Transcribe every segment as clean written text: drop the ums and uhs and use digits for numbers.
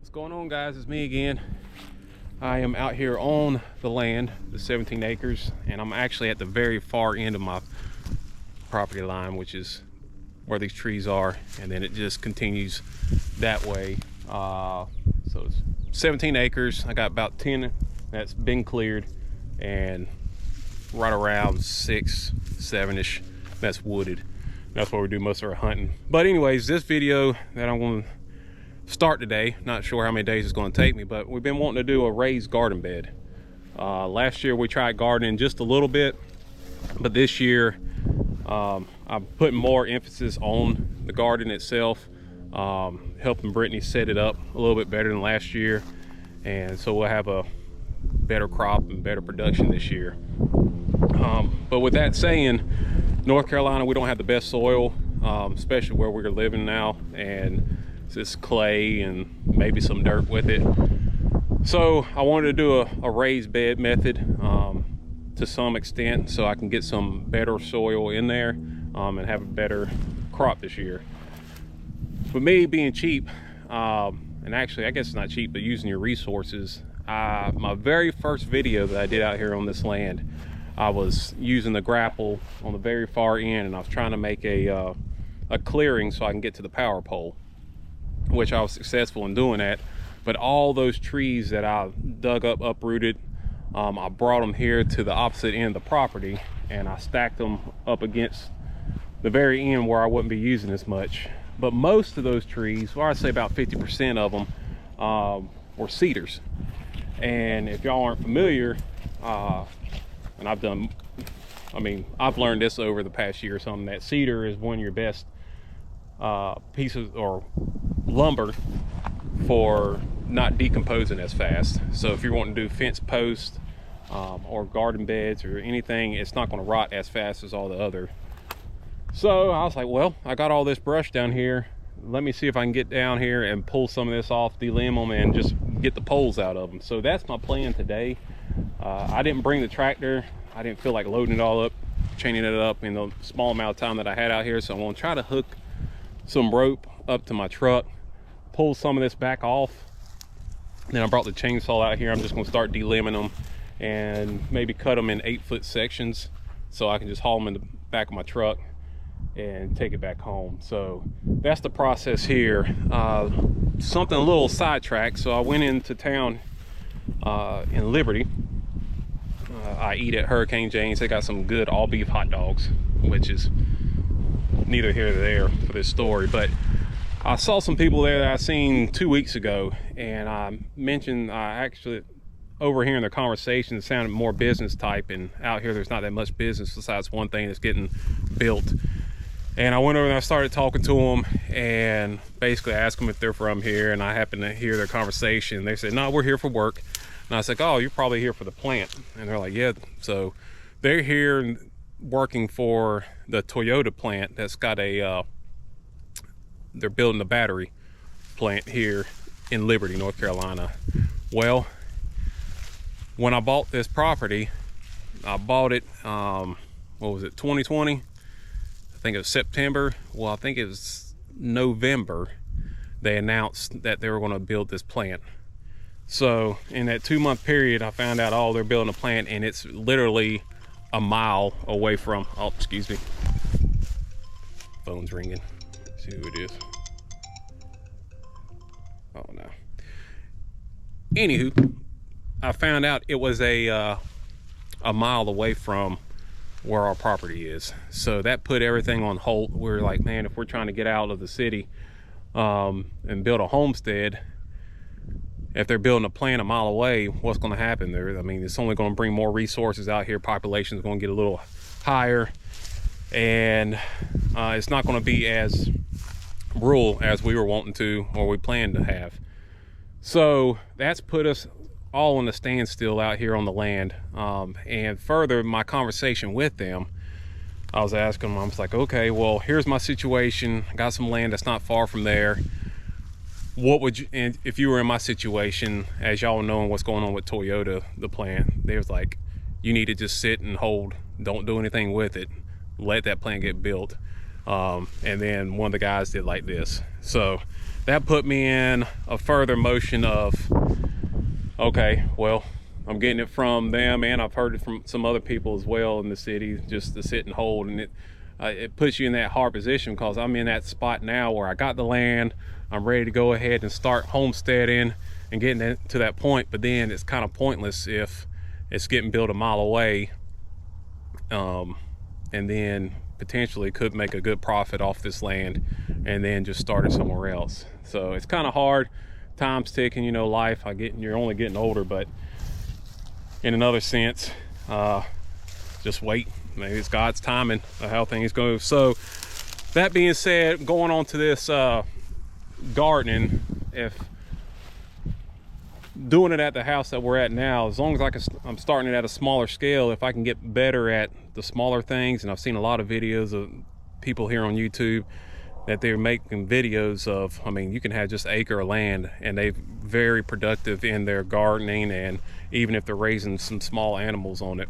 What's going on, guys? It's me again. I am out here on the land, the 17 acres, and I'm actually at the very far end of my property line, which is where these trees are, and then it just continues that way. So it's 17 acres. I got about 10 that's been cleared, and right around 6-7ish that's wooded. That's where we do most of our hunting. But anyways, this video that I'm going to start today, not sure how many days it's going to take me, but we've been wanting to do a raised garden bed. Last year we tried gardening just a little bit, but this year I'm putting more emphasis on the garden itself, helping Brittany set it up a little bit better than last year, and so we'll have a better crop and better production this year. But with that saying, North Carolina, we don't have the best soil, especially where we're living now, and it's just clay and maybe some dirt with it. So I wanted to do a raised bed method to some extent, so I can get some better soil in there and have a better crop this year. For me, being cheap, and actually I guess it's not cheap, but using your resources, my very first video that I did out here on this land, I was using the grapple on the very far end, and I was trying to make a clearing so I can get to the power pole, which I was successful in doing that. But all those trees that I dug up, uprooted, I brought them here to the opposite end of the property, and I stacked them up against the very end where I wouldn't be using as much. But most of those trees, or I'd say about 50% of them, were cedars. And if y'all aren't familiar, and I've learned this over the past year or something, that cedar is one of your best pieces or lumber for not decomposing as fast. So if you're wanting to do fence posts or garden beds or anything, it's not going to rot as fast as all the other. So I was like, well, I got all this brush down here, let me see if I can get down here and pull some of this off, delimb them, and just get the poles out of them. So that's my plan today. I didn't bring the tractor. I didn't feel like loading it all up, chaining it up in the small amount of time that I had out here. So I'm going to try to hook some rope up to my truck, pull some of this back off. Then I brought the chainsaw out here. I'm just going to start delimbing them and maybe cut them in 8-foot sections so I can just haul them in the back of my truck and take it back home. So that's the process here. Something a little sidetracked. So I went into town in Liberty. I eat at Hurricane Jane's. They got some good all beef hot dogs, which is neither here nor there for this story. But I saw some people there that I seen 2 weeks ago, and I mentioned actually overhearing their conversation, it sounded more business type, and out here there's not that much business besides one thing that's getting built. And I went over and I started talking to them and basically asked them if they're from here, and I happened to hear their conversation. They said, no, we're here for work. And I was like, oh, you're probably here for the plant. And they're like, yeah. So they're here working for the Toyota plant that's got they're building a battery plant here in Liberty, North Carolina. Well, when I bought this property, I bought it, what was it, 2020? I think it was September. Well, I think it was November. They announced that they were going to build this plant. So in that 2-month period, I found out, oh, they're building a plant, and it's literally a mile away from, oh, excuse me. Phone's ringing. Let's see who it is. Oh, no. Anywho, I found out it was a mile away from where our property is. So that put everything on hold. We're like, man, if we're trying to get out of the city and build a homestead, if they're building a plant a mile away, what's going to happen there? I mean, it's only going to bring more resources out here. Population is going to get a little higher, and it's not going to be as rural as we were wanting to, or we planned to have. So that's put us all in a standstill out here on the land. And further, my conversation with them, I was asking them, I was like, okay, well, here's my situation. I got some land that's not far from there. What would you, and if you were in my situation, as y'all knowing what's going on with Toyota, the plant, they was like, you need to just sit and hold, don't do anything with it, let that plant get built. And then one of the guys did like this. So that put me in a further motion of, okay, well, I'm getting it from them, and I've heard it from some other people as well in the city, just to sit and hold. And it puts you in that hard position, because I'm in that spot now where I got the land, I'm ready to go ahead and start homesteading and getting to that point. But then it's kind of pointless if it's getting built a mile away, and then potentially could make a good profit off this land and then just start it somewhere else. So it's kind of hard. Time's ticking, you know, life. You're only getting older, but in another sense, just wait. Maybe it's God's timing of how things go. So that being said, going on to this gardening, if doing it at the house that we're at now, as long as I'm starting it at a smaller scale, if I can get better at the smaller things, and I've seen a lot of videos of people here on YouTube that they're making videos of, I mean, you can have just acre of land and they're very productive in their gardening, and even if they're raising some small animals on it.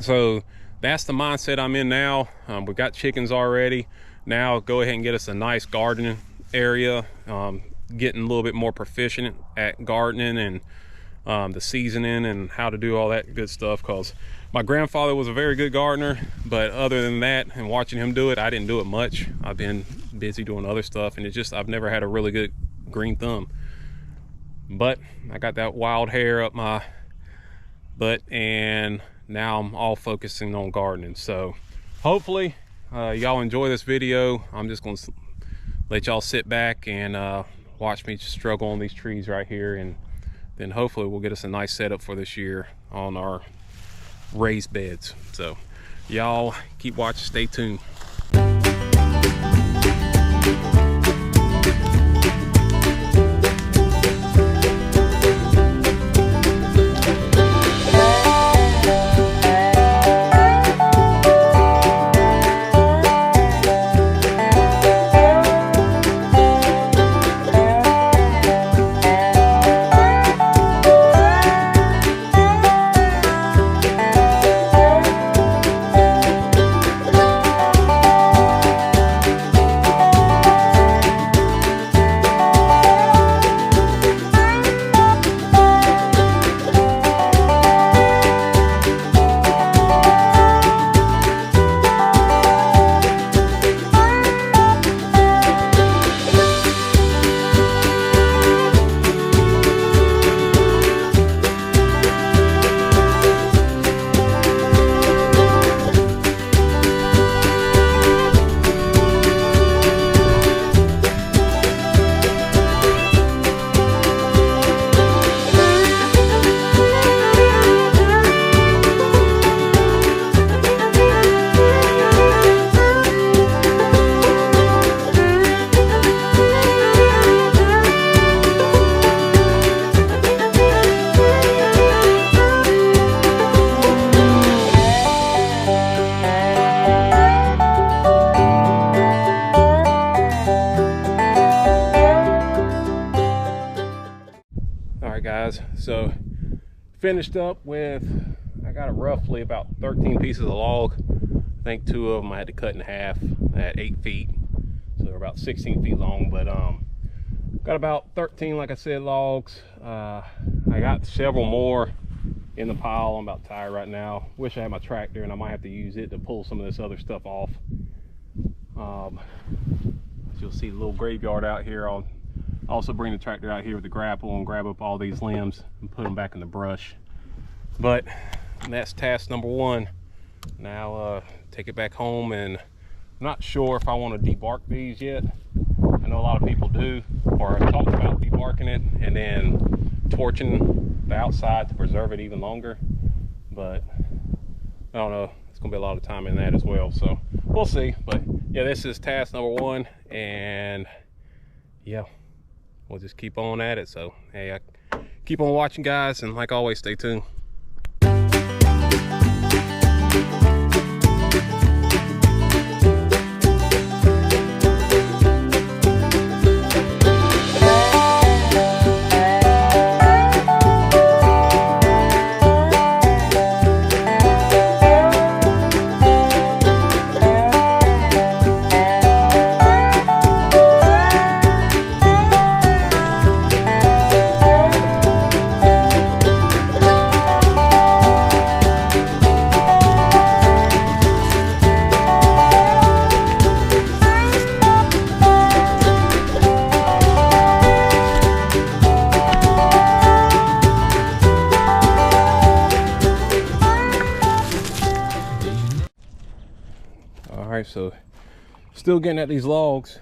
So that's the mindset I'm in now. We've got chickens already. Now go ahead and get us a nice gardening area, getting a little bit more proficient at gardening and the seasoning and how to do all that good stuff, because my grandfather was a very good gardener, but other than that and watching him do it, I didn't do it much. I've been busy doing other stuff, and I've never had a really good green thumb. But I got that wild hair up my butt, and now I'm all focusing on gardening. So hopefully y'all enjoy this video. I'm just gonna let y'all sit back and watch me struggle on these trees right here, and then hopefully we'll get us a nice setup for this year on our raised beds. So y'all keep watching, stay tuned. Guys, so finished up with, I got roughly about 13 pieces of log. I think 2 of them I had to cut in half at 8 feet, so they're about 16 feet long. But got about 13, like I said, logs. I got several more in the pile. I'm about tired right now. Wish I had my tractor, and I might have to use it to pull some of this other stuff off. You'll see a little graveyard out here. I'll also bring the tractor out here with the grapple and grab up all these limbs and put them back in the brush. But that's task number 1. Now take it back home, and I'm not sure if I want to debark these yet. I know a lot of people do, or have talked about debarking it and then torching the outside to preserve it even longer. But I don't know, it's gonna be a lot of time in that as well, so we'll see. But yeah, this is task number 1, and yeah, we'll just keep on at it. So hey, I keep on watching, guys, and like always, stay tuned. So still getting at these logs.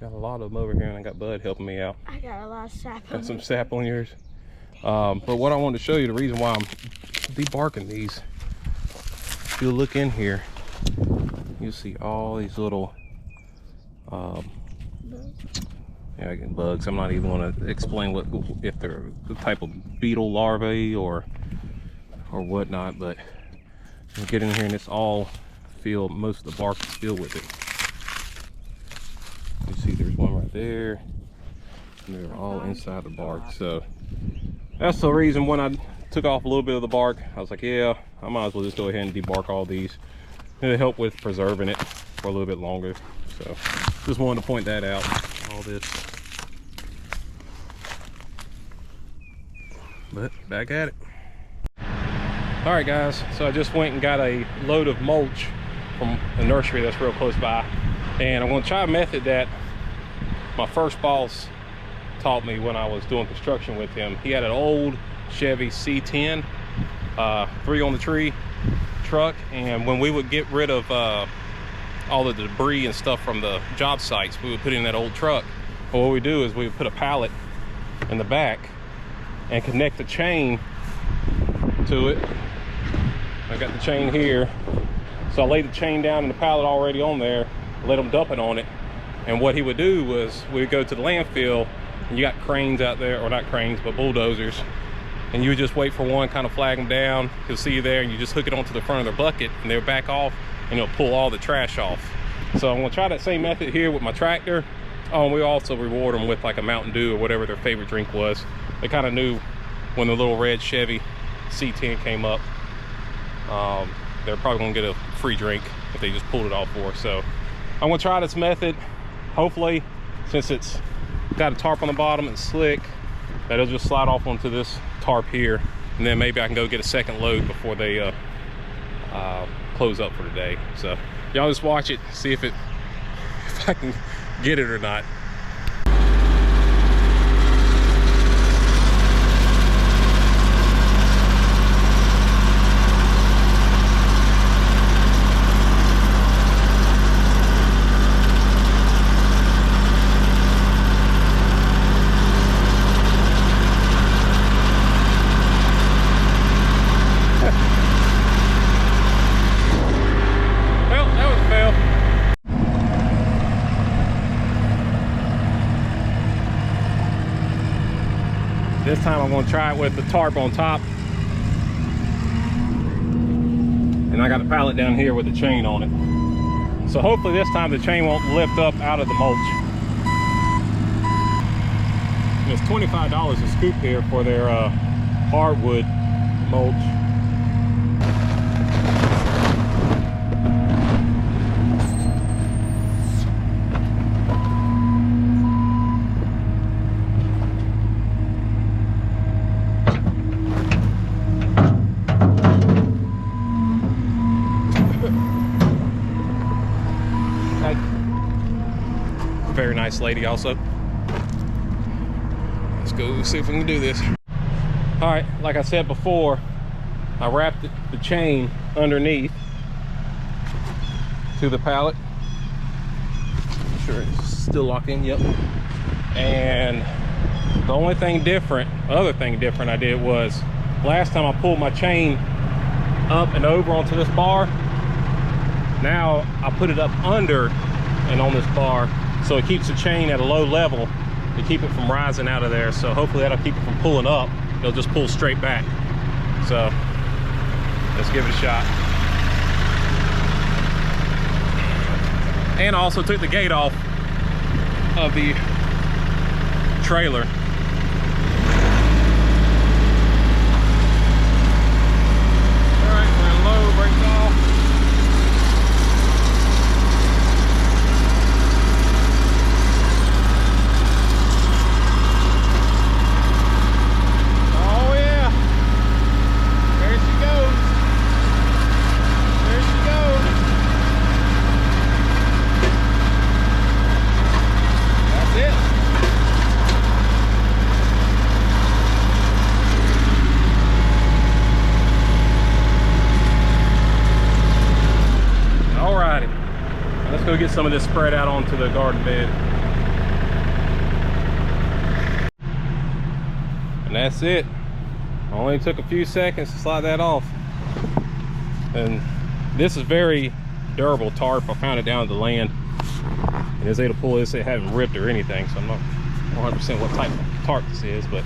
Got a lot of them over here, and I got Bud helping me out. I got a lot of sap. Got some sap on yours. But what I wanted to show you, the reason why I'm debarking these, if you look in here, you'll see all these little bugs. I'm not even going to explain if they're the type of beetle larvae or whatnot, but you get in here and it's all filled. Most of the bark is filled with it. You see there's one right there, and they're all inside the bark. So that's the reason when I took off a little bit of the bark, I was like, yeah, I might as well just go ahead and debark all these. It'll help with preserving it for a little bit longer. So just wanted to point that out. All this. But back at it. All right, guys, so I just went and got a load of mulch from a nursery that's real close by, and I'm going to try a method that my first boss taught me when I was doing construction with him. He had an old Chevy C10 3 on the tree truck, and when we would get rid of all the debris and stuff from the job sites, we would put in that old truck. But what we do is we would put a pallet in the back and connect the chain to it. I got the chain here, so I laid the chain down and the pallet already on there, let him dump it on it. And what he would do was we would go to the landfill, and you got cranes out there, or not cranes, but bulldozers, and you would just wait for one, kind of flag them down. He'll see you there, and you just hook it onto the front of their bucket, and they'll back off, and it'll pull all the trash off. So I'm gonna try that same method here with my tractor. Oh, and we also reward them with like a Mountain Dew or whatever their favorite drink was. They kind of knew when the little red Chevy C10 came up, they're probably gonna get a free drink if they just pulled it off for us. So I'm gonna try this method. Hopefully, since it's got a tarp on the bottom and slick, that it'll just slide off onto this tarp here, and then maybe I can go get a second load before they close up for today. So y'all just watch it, see if I can get it or not. This time I'm going to try it with the tarp on top. And I got a pallet down here with the chain on it. So hopefully this time the chain won't lift up out of the mulch. And it's $25 a scoop here for their hardwood mulch. Very nice lady also. Let's go see if we can do this. All right, like I said before, I wrapped the chain underneath to the pallet. Make sure it's still locked in, yep. And the only thing different, other thing different I did was, last time I pulled my chain up and over onto this bar, now I put it up under and on this bar, so it keeps the chain at a low level to keep it from rising out of there. So hopefully that'll keep it from pulling up. It'll just pull straight back. So let's give it a shot. And I also took the gate off of the trailer. All right, we're low, brakes off. go get some of this spread out onto the garden bed. And that's it. Only took a few seconds to slide that off. And this is very durable tarp. I found it down at the land. And I was able to pull this, it hadn't ripped or anything, so I'm not 100% what type of tarp this is, but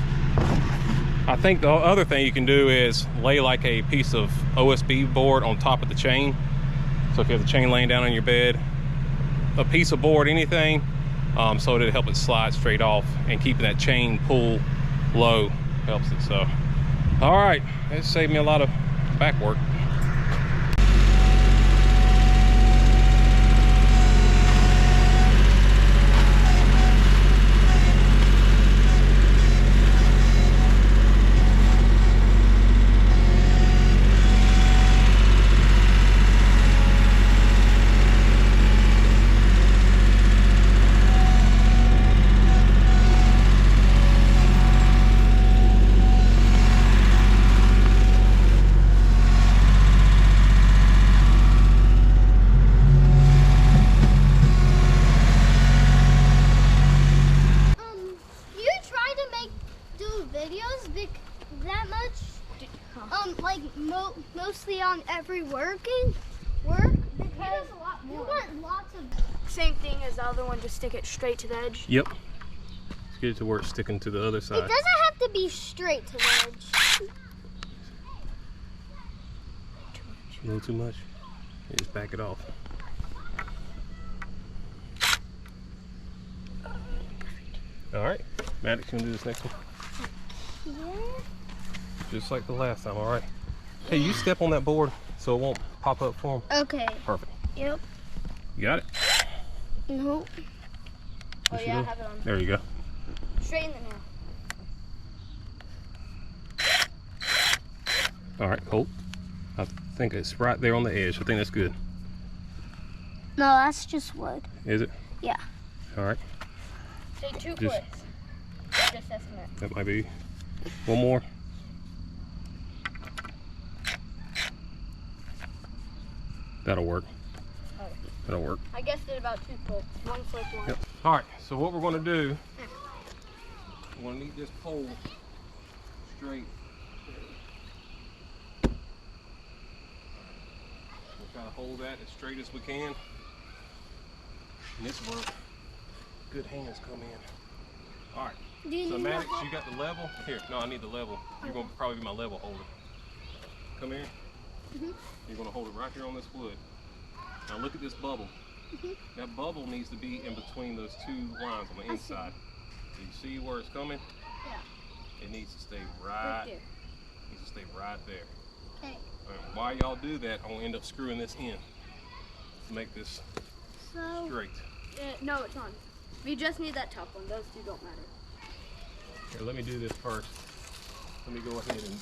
I think the other thing you can do is lay like a piece of OSB board on top of the chain. So if you have the chain laying down on your bed, a piece of board, anything, so it'll help it slide straight off, and keeping that chain pull low helps it. So, all right, it saved me a lot of back work. Mostly on every work because you want lots of same thing as the other one, just stick it straight to the edge. Yep. Let's get it to where it's sticking to the other side. It doesn't have to be straight to the edge. A little too much. You just back it off. All right, Maddox, you gonna do this next one? Yeah. Just like the last time, all right? Hey, you step on that board so it won't pop up for him. Okay. Perfect. Yep. You got it? Nope. Oh yeah, I have it on. There you go. Straighten it now. All right, Colt. I think it's right there on the edge. I think that's good. No, that's just wood. Is it? Yeah. All right. Say 2 Just- clicks. Just estimate. That might be one more. That'll work. Oh. That'll work. I guessed it about 2 clicks. 1 click, 1. Yep. All right, so what we're going to do, we're going to need this pole straight. We'll try to hold that as straight as we can. And this is where good hands come in. All right. Do you So need Maddox, that? you got the level? Here, no, I need the level. You're going to probably be my level holder. Come here. You're going to hold it right here on this wood. Now look at this bubble. That bubble needs to be in between those 2 lines on the inside. Do you see where it's coming? Yeah. It needs to stay right there. Needs to stay right there. Okay. All right, while y'all do that, I'm going to end up screwing this in to make this So, straight. No, it's on. We just need that top one. Those 2 don't matter. Here, let me do this first. Let me go ahead and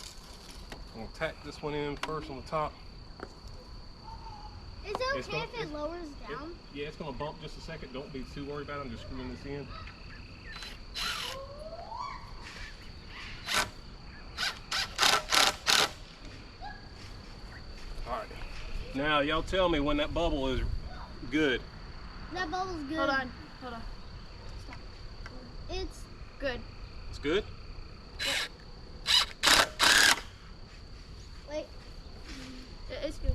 I'm going to tack this one in first on the top. is it It's okay gonna- if it lowers down? Yeah, it's going to bump just a second. Don't be too worried about it. I'm just screwing this in. All right. Now, y'all tell me when that bubble is good. That bubble's good. Hold on. Hold on. It's Good. It's good? wait. It's good.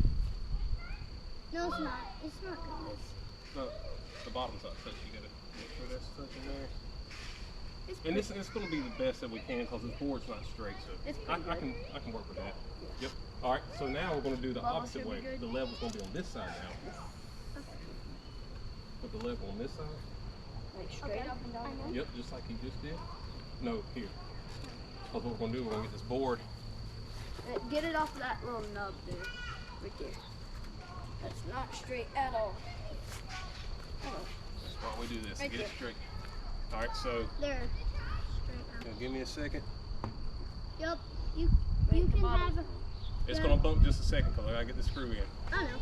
No, it's not. It's not good. No, the bottom's not touched. You gotta make sure that's touching there. It's And it's gonna be the best that we can because this board's not straight, so It's I pretty can work with that. Yep. All right. So now we're gonna do the Bottom opposite should be way. good. The level's gonna be on this side now. Put the level on this side. Like straight up and down. Yep, just like you just did. No, here. Because what we're gonna do, we're gonna get this board. Get it off that little nub there. Right there. That's not straight at all. That's why we do this. Right Get it there. straight. All right. So There. Straight now give me a second. now. Yup. You Wait, the can bottom. have. It's Yeah. gonna bump just a second because I gotta get the screw in. I know.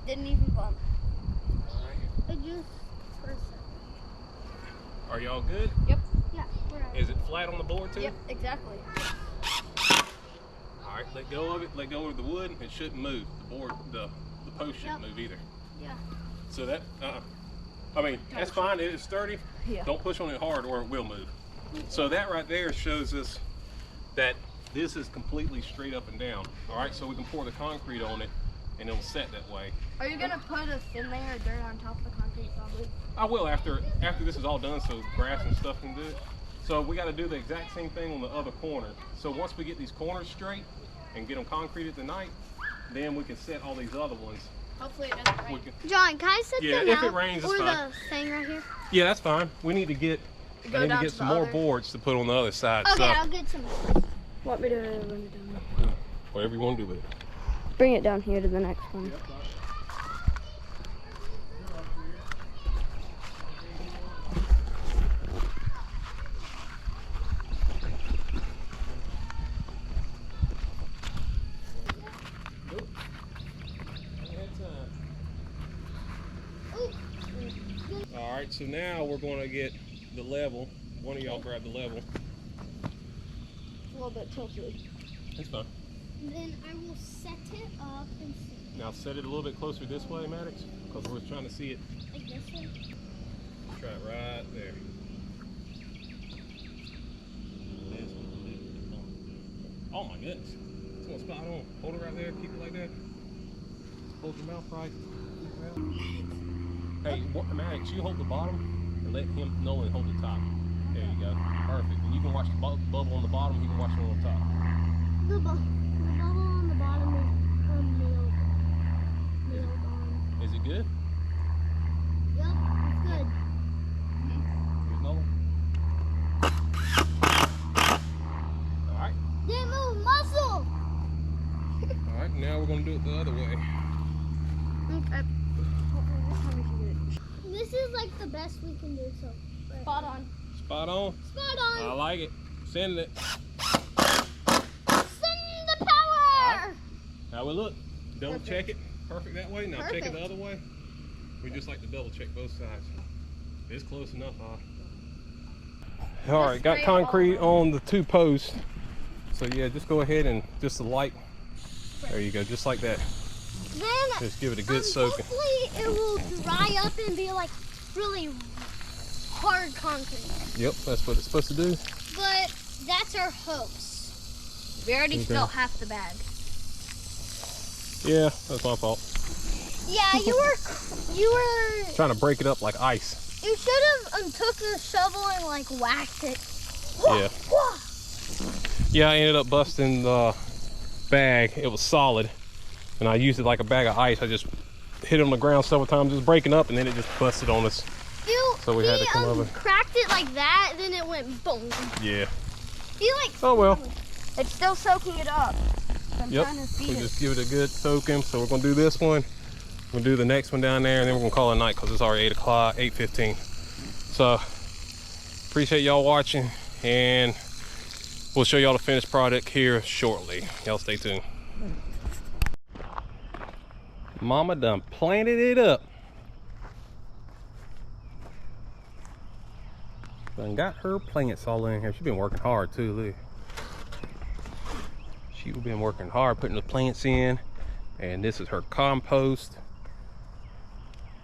Didn't even bump. All right. It just for a second. Are y'all good? Yep. Yeah. We're out. Is it flat on the board too? Yep. Exactly. All right, let go of it. Let go of the wood. It shouldn't move. The post shouldn't move either. Yeah. So that, I mean, that's fine. It is sturdy. Yeah. Don't push on it hard or it will move. So that right there shows us that this is completely straight up and down. All right, so we can pour the concrete on it and it'll set that way. Are you gonna put a thin layer of dirt on top of the concrete probably? I will after this is all done, so grass and stuff can do it. So we got to do the exact same thing on the other corner. So once we get these corners straight and get them concreted tonight, then we can set all these other ones. Hopefully it doesn't rain. John, can I set them out? Yeah, if it rains, it's or fine. the thing right here? Yeah, that's fine. We need to get some more boards to put on the other side. Okay, So I'll get some. Want me to bring it down? whatever you want to do with it. Bring it down here to the next one. All right, so now we're going to get the level. One of y'all grab the level. A little bit tilted. That's fine. Then I will set it up and see. Now set it a little bit closer this way, Maddox, because we're trying to see it. Like this one? Try it right there. Oh my goodness. It's going spot on. Hold it right there. Keep it like that. Hold your mouth right. Hey, Maddox, you hold the bottom and let him, Nolan, hold the top. There you go. Perfect. And you can watch the bubble on the bottom. He can watch it on the top. The bubble on the bottom is nailed on. Is it good? Yep, it's good. Good, Nolan? All right. Didn't move muscle. All right, now we're going to do it the other way. Okay. This is like the best we can do so far. Spot on. Spot on? Spot I on. like it. Send it. Send the power. How we look? Double Perfect. check it. Perfect that way. Now check it Perfect. the other way. We just like to double check both sides. It's close enough, huh? All right, got great concrete all on the two posts. So yeah, just go ahead and just the light. There you go, just like that. Then Just give it a good soaking. hopefully it will dry up and be like really hard concrete. Yep, that's what it's supposed to do. But that's our hopes. We already Okay. spilled half the bag. Yeah, that's my fault. Yeah, you were Trying to break it up like ice. you should have took the shovel and like whacked it. Yeah. Yeah, I ended up busting the bag. It was solid. And I used it like a bag of ice. I just hit it on the ground several times, just breaking up, and then it just busted on us. So we had to come over. Cracked it like that, then it went boom. Yeah. He like. Oh well. It's still soaking it up. So I'm Yep. trying to So feed it. just give it a good soaking. So we're gonna do this one. We'll do the next one down there, and then we're gonna call it a night because it's already 8 o'clock, 8:15. So appreciate y'all watching, and we'll show y'all the finished product here shortly. Y'all stay tuned. Mama done planted it up. Done got her plants all in here. She's been working hard too, look. She's been working hard putting the plants in. And this is her compost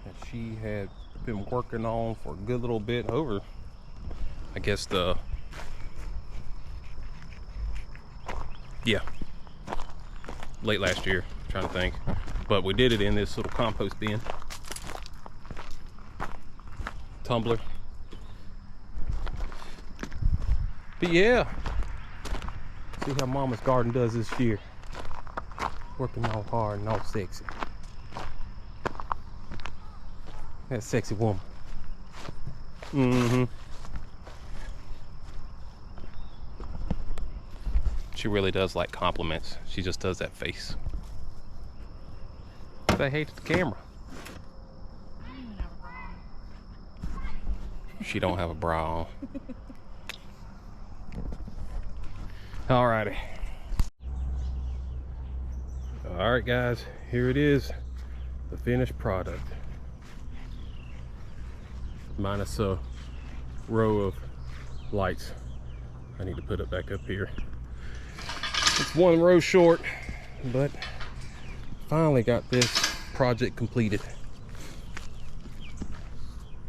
that she had been working on for a good little bit over, I guess late last year, I'm trying to think. But we did it in this little compost bin. Tumbler. But yeah, see how Mama's garden does this year. Working all hard and all sexy. That sexy woman. Mm-hmm. She really does like compliments. She just does that face. Say hey to the camera. She don't have a bra on. Alrighty. Alright guys, here it is. The finished product. Minus a row of lights I need to put it back up here. It's one row short, but finally got this project completed.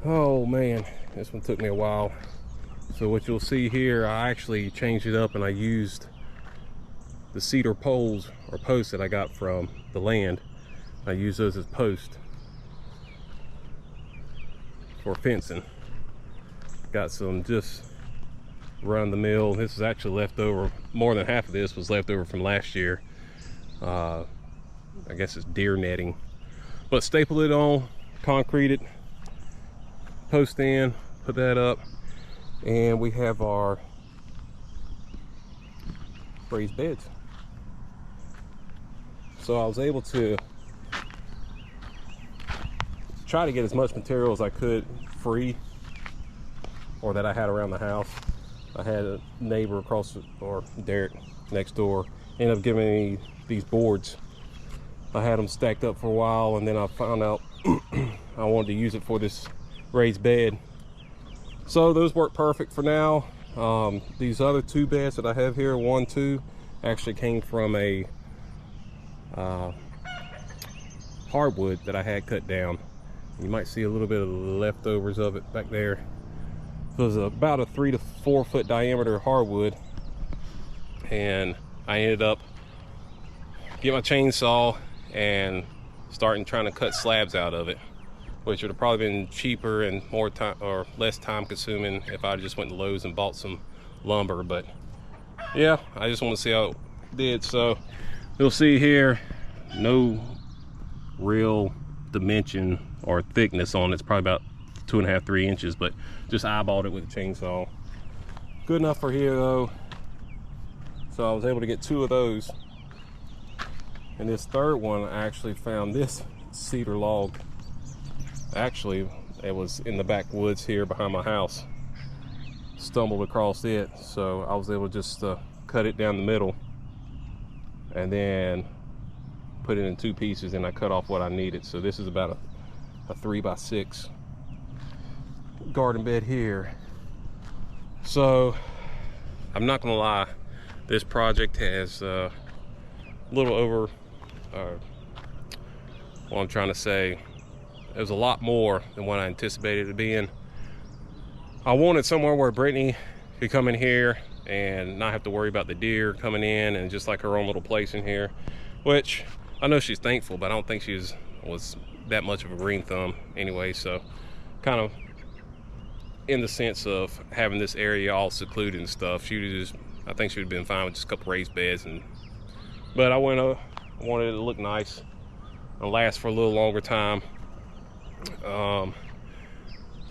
Oh man, this one took me a while. So what you'll see here, I actually changed it up and I used the cedar poles or posts that I got from the land. I use those as posts for fencing. Got some just run the mill. This is actually left over. More than half of this was left over from last year. I guess it's deer netting. But staple it on, concrete it, post in, put that up, and we have our raised beds. So I was able to try to get as much material as I could free, or that I had around the house. I had a neighbor across, or Derek next door, ended up giving me these boards. I had them stacked up for a while, and then I found out I wanted to use it for this raised bed. So those work perfect for now. These other two beds that I have here, 1, 2, actually came from a hardwood that I had cut down. You might see a little bit of the leftovers of it back there. It was about a 3 to 4 foot diameter hardwood, and I ended up getting my chainsaw and trying to cut slabs out of it, which would have probably been cheaper and more time or less time consuming if I just went to Lowe's and bought some lumber. But yeah, I just want to see how it did. So you'll see here, no real dimension or thickness on it. It's probably about 2.5 to 3 inches, but just eyeballed it with a chainsaw. Good enough for here though. So I was able to get 2 of those. And this third one, I actually found this cedar log. Actually, it was in the backwoods here behind my house. Stumbled across it, so I was able to just cut it down the middle and then put it in 2 pieces, and I cut off what I needed. So this is about a 3 by 6 garden bed here. So I'm not gonna lie, this project has a little over what I'm trying to say, it was a lot more than what I anticipated it being. I wanted somewhere where Brittany could come in here and not have to worry about the deer coming in, and just like her own little place in here, which I know she's thankful, but I don't think she was that much of a green thumb anyway. So kind of in the sense of having this area all secluded and stuff, I think she would have been fine with just a couple raised beds. But I wanted it to look nice and last for a little longer time. Like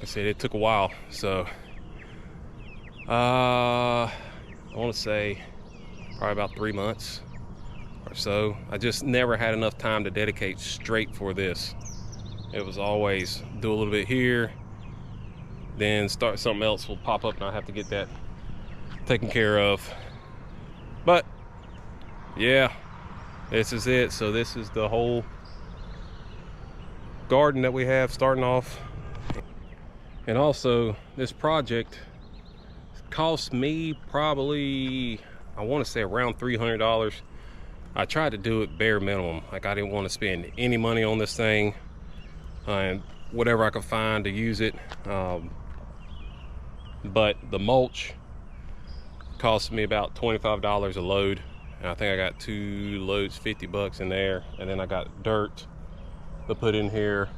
I said, it took a while, so I want to say probably about 3 months or so. I just never had enough time to dedicate straight for this. It was always do a little bit here, then start something else will pop up and I have to get that taken care of. But yeah, this is it. So this is the whole garden that we have starting off. And also this project cost me probably, I want to say around $300. I tried to do it bare minimum. Like, I didn't want to spend any money on this thing, and whatever I could find to use it. But the mulch cost me about $25 a load, and I think I got 2 loads, 50 bucks in there. And then I got dirt to put in here,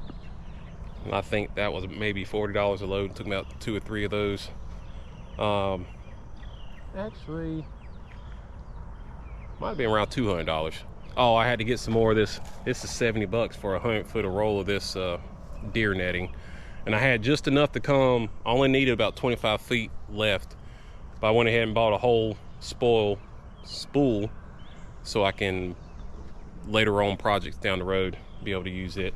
and I think that was maybe $40 a load. It took me about 2 or 3 of those. Actually might have been around $200. Oh, I had to get some more of this. This is 70 bucks for 100 foot of roll of this deer netting, and I had just enough to come. I only needed about 25 feet left, but I went ahead and bought a whole spool so I can later on projects down the road be able to use it.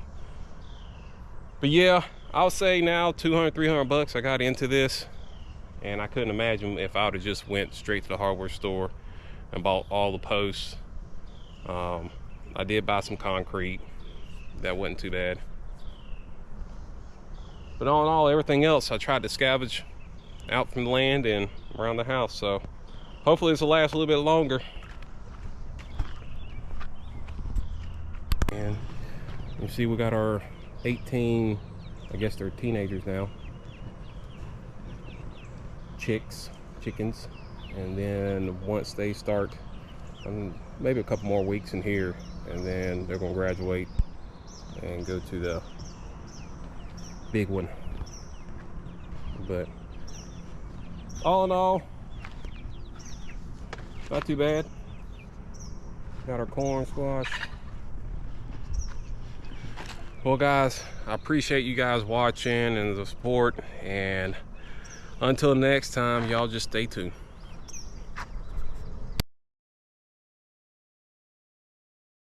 But yeah, I'll say now 200-300 bucks I got into this, and I couldn't imagine if I would have just went straight to the hardware store and bought all the posts. I did buy some concrete. That wasn't too bad. But all in all, everything else I tried to scavenge out from the land and around the house. So hopefully this will last a little bit longer. And you see we got our 18, I guess they're teenagers now, chickens, and then once they start, maybe a couple more weeks in here, and then they're gonna graduate and go to the big one. But all in all, not too bad. Got our corn, squash. Well guys, I appreciate you guys watching and the support, and until next time, y'all just stay tuned.